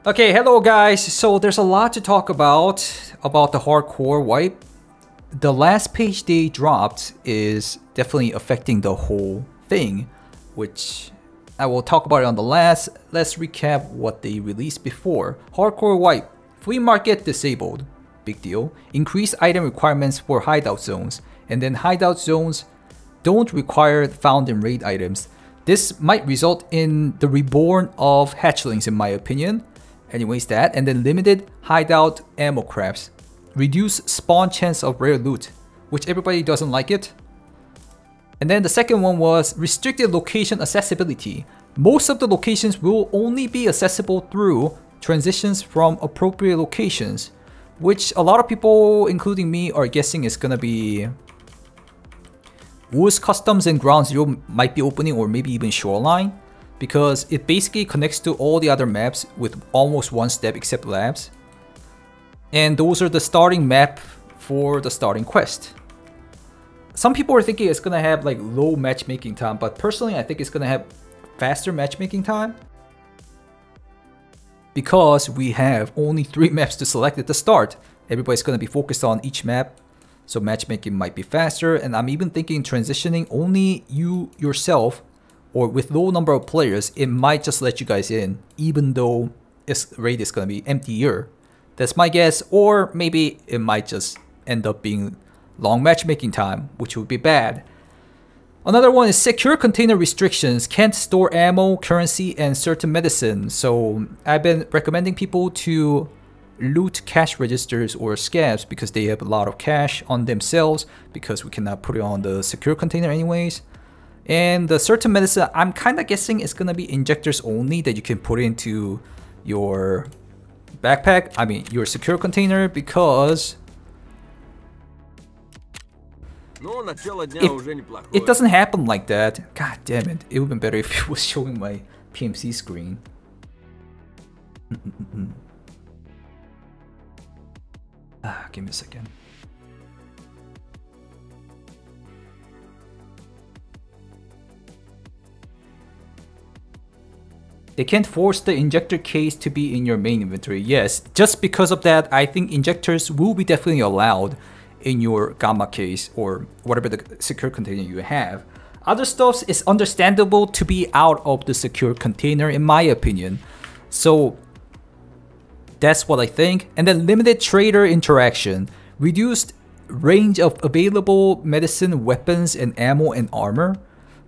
Okay, hello guys. So there's a lot to talk about the hardcore wipe. The last page they dropped is definitely affecting the whole thing, which I will talk about it on the last. Let's recap what they released before. Hardcore wipe. Flea market disabled. Big deal. Increased item requirements for hideout zones. And then hideout zones don't require found in raid items. This might result in the reborn of hatchlings in my opinion. Anyways, that, and then limited hideout ammo crafts. Reduce spawn chance of rare loot, which everybody doesn't like it. And then the second one was restricted location accessibility. Most of the locations will only be accessible through transitions from appropriate locations, which a lot of people, including me, are guessing is gonna be Woods Customs and Ground Zero might be opening, or maybe even Shoreline, because it basically connects to all the other maps with almost one step except labs. And those are the starting map for the starting quest. Some people are thinking it's gonna have like low matchmaking time, but personally I think it's gonna have faster matchmaking time, because we have only 3 maps to select at the start. Everybody's gonna be focused on each map, so matchmaking might be faster. And I'm even thinking transitioning only you yourself, or with low number of players, it might just let you guys in, even though its raid is gonna be emptier. That's my guess, or maybe it might just end up being long matchmaking time, which would be bad. Another one is secure container restrictions. Can't store ammo, currency, and certain medicine. So I've been recommending people to loot cash registers or scabs because they have a lot of cash on themselves, because we cannot put it on the secure container anyways. And the certain medicine, I'm kind of guessing it's gonna be injectors only that you can put into your backpack, I mean your secure container, because it doesn't happen like that. God damn it, it would have been better if it was showing my PMC screen. Give me a second. They can't force the injector case to be in your main inventory. Yes, just because of that, I think injectors will be definitely allowed in your gamma case or whatever the secure container you have. Other stuff is understandable to be out of the secure container in my opinion. So that's what I think. And then limited trader interaction. Reduced range of available medicine, weapons, and ammo and armor.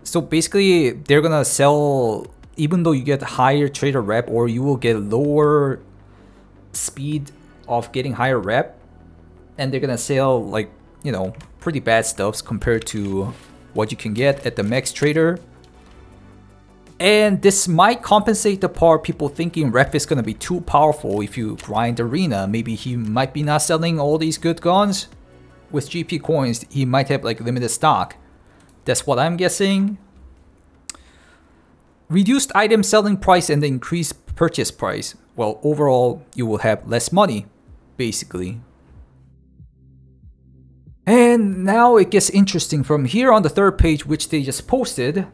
So basically they're gonna sell, even though you get higher trader rep, or you will get lower speed of getting higher rep, and they're gonna sell like, you know, pretty bad stuffs compared to what you can get at the max trader. And this might compensate the part people thinking rep is gonna be too powerful if you grind arena. Maybe he might be not selling all these good guns with GP coins. He might have like limited stock. That's what I'm guessing. Reduced item selling price and the increased purchase price. Well, overall, you will have less money, basically. And now it gets interesting from here on the 3rd page, which they just posted.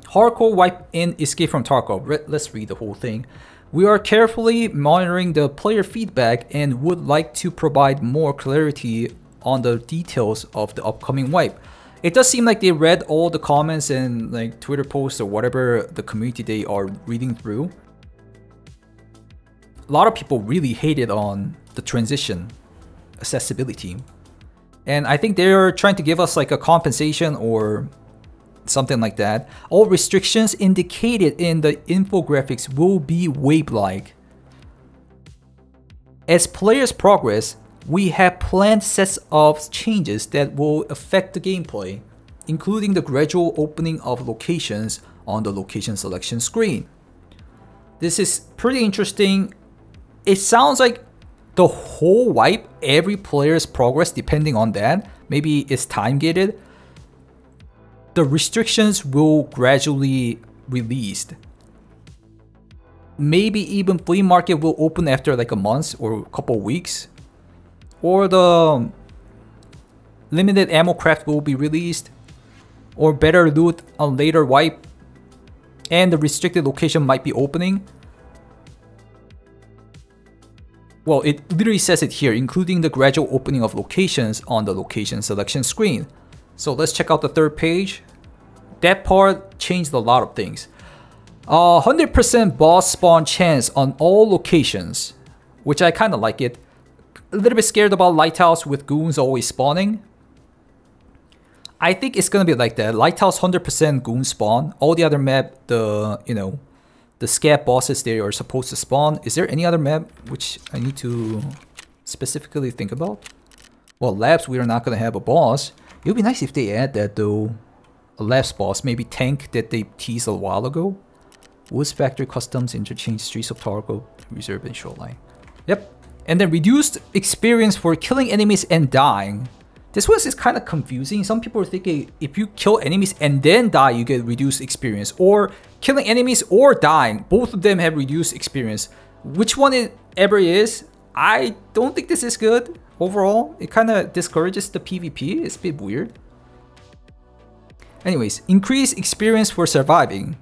Hardcore wipe in Escape from Tarkov. Let's read the whole thing. We are carefully monitoring the player feedback and would like to provide more clarity on the details of the upcoming wipe. It does seem like they read all the comments and like Twitter posts or whatever the community they are reading through. A lot of people really hated on the transition accessibility. And I think they're trying to give us like a compensation or something like that. All restrictions indicated in the infographics will be wave-like. As players progress, we have planned sets of changes that will affect the gameplay, including the gradual opening of locations on the location selection screen. This is pretty interesting. It sounds like the whole wipe, every player's progress depending on that, maybe it's time gated. The restrictions will gradually released. Maybe even flea market will open after like a month or a couple weeks. Or the limited ammo craft will be released, or better loot on later wipe, and the restricted location might be opening. Well, it literally says it here, including the gradual opening of locations on the location selection screen. So let's check out the third page. That part changed a lot of things. 100% boss spawn chance on all locations, which I kind of like it. A little bit scared about Lighthouse with goons always spawning. I think it's gonna be like that. Lighthouse 100% goon spawn. All the other map, the scav bosses they are supposed to spawn. Is there any other map which I need to specifically think about? Well, labs we are not gonna have a boss. It would be nice if they add that though. A labs boss, maybe tank that they teased a while ago. Woods Factory Customs Interchange Streets of Tarkov Reserve and Shoreline. Yep. And then reduced experience for killing enemies and dying. This one is kind of confusing. Some people are thinking if you kill enemies and then die, you get reduced experience. Or killing enemies or dying, both of them have reduced experience. Which one it ever is, I don't think this is good overall. It kind of discourages the PvP. It's a bit weird. Anyways, increase experience for surviving.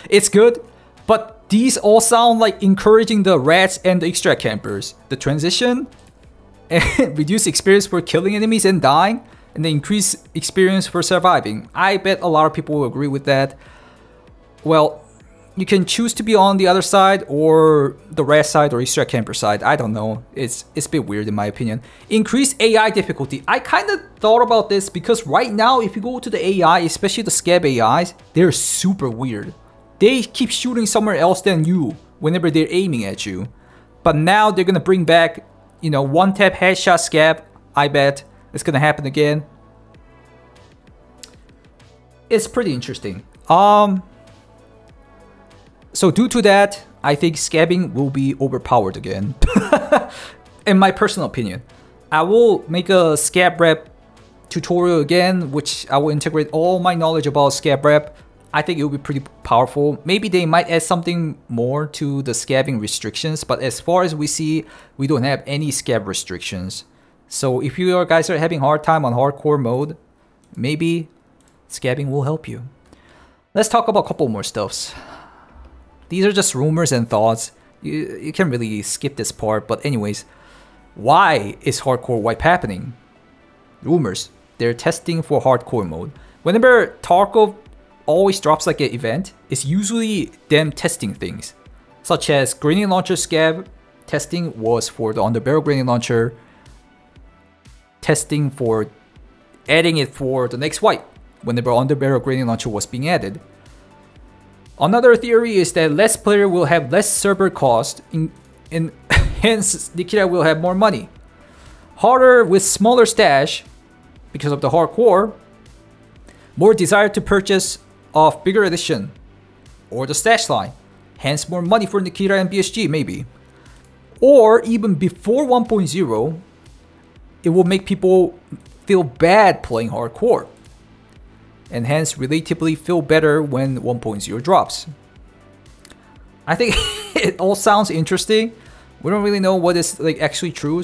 It's good, but these all sound like encouraging the rats and the extract campers. The transition, and reduce experience for killing enemies and dying, and then increase experience for surviving. I bet a lot of people will agree with that. Well, you can choose to be on the other side or the rat side or extract camper side. I don't know. It's a bit weird in my opinion. Increase AI difficulty. I kind of thought about this because right now if you go to the AI, especially the scav AIs, they're super weird. They keep shooting somewhere else than you whenever they're aiming at you. But now they're gonna bring back, one tap headshot scav. I bet it's gonna happen again. It's pretty interesting. So due to that, I think scabbing will be overpowered again. In my personal opinion. I will make a scab rep tutorial again, which I will integrate all my knowledge about scab rep. I think it will be pretty powerful. Maybe they might add something more to the scabbing restrictions, but as far as we see, we don't have any scab restrictions. So if you guys are having a hard time on hardcore mode, maybe scabbing will help you. Let's talk about a couple more stuffs. These are just rumors and thoughts. You can really skip this part, but anyways, why is hardcore wipe happening? Rumors. They're testing for hardcore mode. Whenever Tarkov always drops like an event, it's usually them testing things. Such as grenade launcher scav testing was for the underbarrel grenade launcher. Testing for adding it for the next wipe, whenever underbarrel grenade launcher was being added. Another theory is that less player will have less server cost, and hence Nikita will have more money. Harder with smaller stash, because of the hardcore. More desire to purchase of bigger edition, or the stash line. Hence more money for Nikita and BSG maybe. Or even before 1.0, it will make people feel bad playing hardcore. And hence relatively feel better when 1.0 drops. I think it all sounds interesting. We don't really know what is like actually true,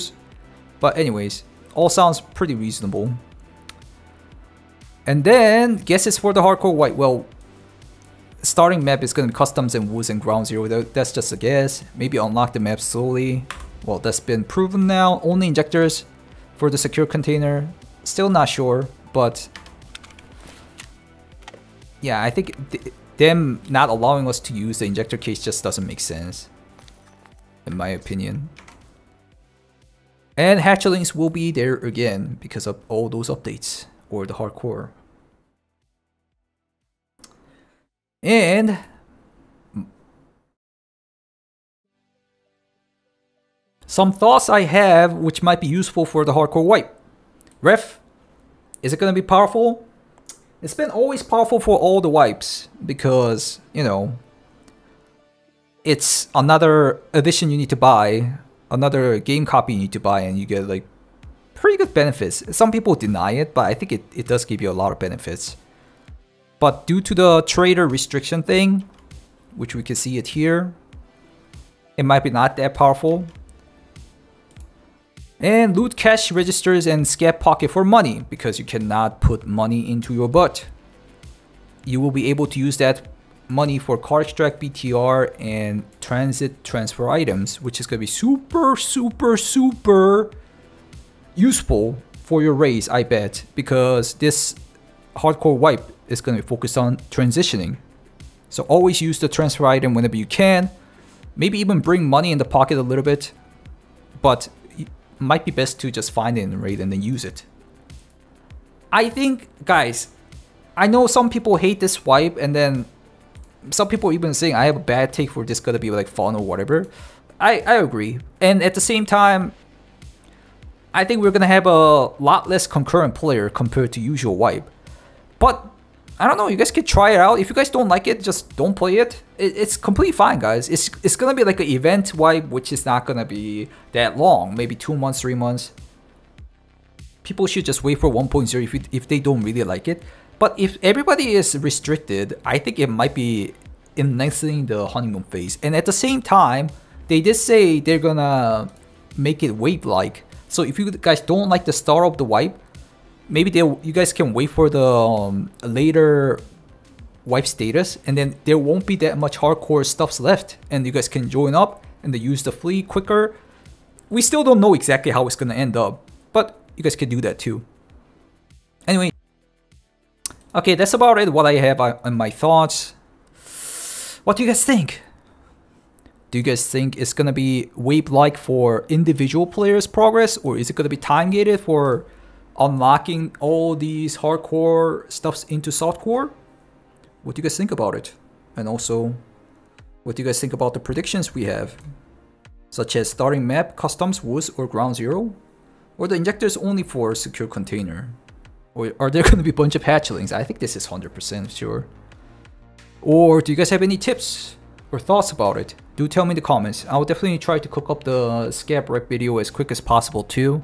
but anyways, all sounds pretty reasonable. And then guesses for the hardcore white. Well, starting map is gonna be customs and woods and ground zero. That's just a guess. Maybe unlock the map slowly. Well, that's been proven now. Only injectors for the secure container. Still not sure, but yeah, I think them not allowing us to use the injector case just doesn't make sense, in my opinion. And hatchlings will be there again because of all those updates, or the hardcore. And some thoughts I have which might be useful for the hardcore wipe. Ref, is it going to be powerful? It's been always powerful for all the wipes because, it's another edition you need to buy, another game copy you need to buy, and you get like pretty good benefits. Some people deny it, but I think it does give you a lot of benefits. But due to the trader restriction thing, which we can see it here, it might be not that powerful. And loot cash registers and scab pocket for money, because you cannot put money into your butt. You will be able to use that money for card extract, BTR, and transit transfer items, which is going to be super useful for your race, I bet, because this hardcore wipe is going to be focused on transitioning. So always use the transfer item whenever you can. Maybe even bring money in the pocket a little bit, but it might be best to just find it in the raid and then use it. I think, guys, I know some people hate this wipe, and then some people even saying I have a bad take for this gonna be like fun or whatever. I agree, and at the same time, I think we're gonna have a lot less concurrent player compared to usual wipe. But I don't know, you guys can try it out. If you guys don't like it, just don't play it. It's completely fine, guys. It's gonna be like an event wipe, which is not gonna be that long, maybe 2 months, 3 months. People should just wait for 1.0 if they don't really like it. But if everybody is restricted, I think it might be enhancing the honeymoon phase. And at the same time, they did say they're gonna make it wave-like. So if you guys don't like the start of the wipe, maybe you guys can wait for the later wipe status, and then there won't be that much hardcore stuffs left, and you guys can join up and then use the fleet quicker. We still don't know exactly how it's gonna end up, but you guys can do that too. Anyway, okay, that's about it. What I have on my thoughts. What do you guys think? Do you guys think it's gonna be wave-like for individual players' progress, or is it gonna be time-gated for unlocking all these hardcore stuffs into softcore? What do you guys think about it? And also, what do you guys think about the predictions we have? Such as starting map, customs, woods, or ground zero? Or the injectors only for secure container? Or are there going to be a bunch of hatchlings? I think this is 100% sure. Or do you guys have any tips or thoughts about it? Do tell me in the comments. I'll definitely try to cook up the scab rep video as quick as possible too.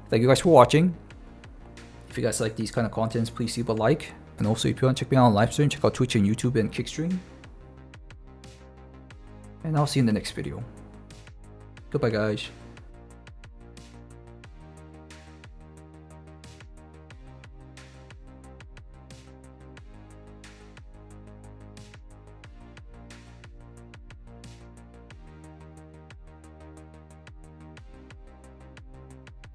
Thank you guys for watching. If you guys like these kind of contents, please leave a like. And also, if you want to check me out on live stream, check out Twitch and YouTube and Kickstream. And I'll see you in the next video. Goodbye, guys.